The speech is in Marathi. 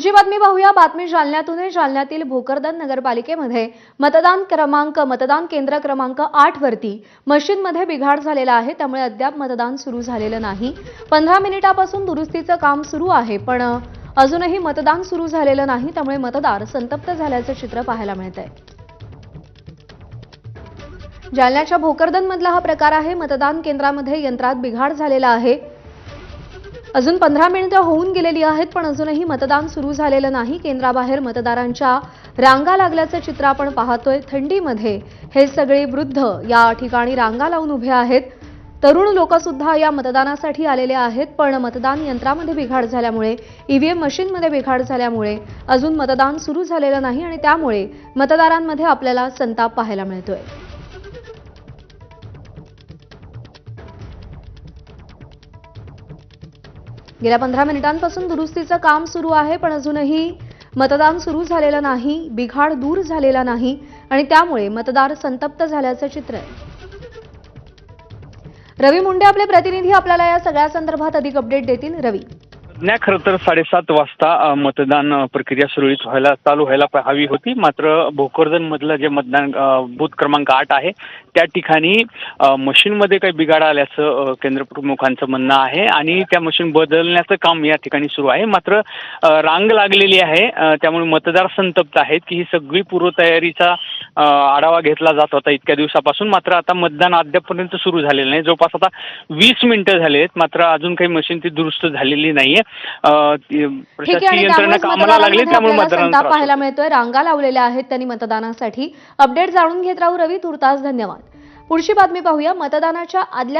पुढची बातमी पाहूया। बातमी जालन्यातून आहे। जालन्यातील भोकरदन नगरपालिकेमध्ये मतदान केंद्र क्रमांक 8 वरती मशीनमध्ये बिघाड झालेला आहे, त्यामुळे अद्याप मतदान सुरू झालेलं नाही। 15 मिनिटांपासून दुरुस्तीचं काम सुरू आहे, पण अजूनही मतदान सुरू झालेलं नाही, त्यामुळे मतदार संतप्त झाल्याचं चित्र पाहायला मिळतंय। जालन्याच्या भोकरदन मधला हा प्रकार आहे। मतदान केंद्रामध्ये यंत्रात बिघाड झालेला आहे। अजून 15 मिनिटं होऊन गेलेली आहेत, पण अजूनही मतदान सुरू झालेलं नाही। केंद्राबाहेर मतदारांच्या रांगा लागल्याचं चित्र आपण पाहतोय। थंडीमध्ये हे सगळे वृद्ध या ठिकाणी रांगा लावून उभे आहेत। तरुण लोक सुद्धा या मतदानासाठी आलेले आहेत, पण मतदान यंत्रामध्ये बिघाड झाल्यामुळे, ईव्हीएम मशीनमध्ये बिघाड झाल्यामुळे अजून मतदान सुरू झालेलं नाही आणि त्यामुळे मतदारांमध्ये आपल्याला संताप पाहायला मिळतोय। गेल्या 15 मिनिटांपासून दुरुस्तीचं काम सुरू आहे, पण अजूनही मतदान सुरू झालेलं नाही, बिघाड दूर झालेला नाही आणि त्यामुळे मतदार संतप्त झाल्याचं चित्र आहे। रवी मुंडे आपले प्रतिनिधी आपल्याला या सगळ्या संदर्भात अधिक अपडेट देतील। रवी, खरं तर 7:30 वाजता मतदान प्रक्रिया सुरळीत चालू व्हायला हवी होती, मात्र भोकरदन मधलं जे मतदान बूथ क्रमांक 8 आहे त्या ठिकाणी मशीनमध्ये काही बिघाड आल्याचं केंद्र प्रमुखांचं म्हणणं आहे आणि त्या मशीन बदलण्याचं काम या ठिकाणी सुरू आहे। मात्र रांग लागलेली आहे, त्यामुळे मतदार संतप्त आहेत की ही सगळी पूर्वतयारीचा आढावा घेतला जात होता इतक्या दिवसापासून, मात्र आता मतदान अद्यापपर्यंत सुरू झालेलं नाही। जवळपास आता 20 मिनिटं झाली आहेत, मात्र अजून काही मशीन ती दुरुस्त झालेली नाहीये। प्रशासकीय यंत्रणा कामाला लागली, त्यामुळे मतदारांना पाहायला मिळतोय रांगा लावलेल्या आहेत त्यांनी मतदानासाठी। अपडेट जाणून घेत राहू रवी, तुर्तास धन्यवाद। पुढची बातमी पाहूया। मतदानाच्या आदल्या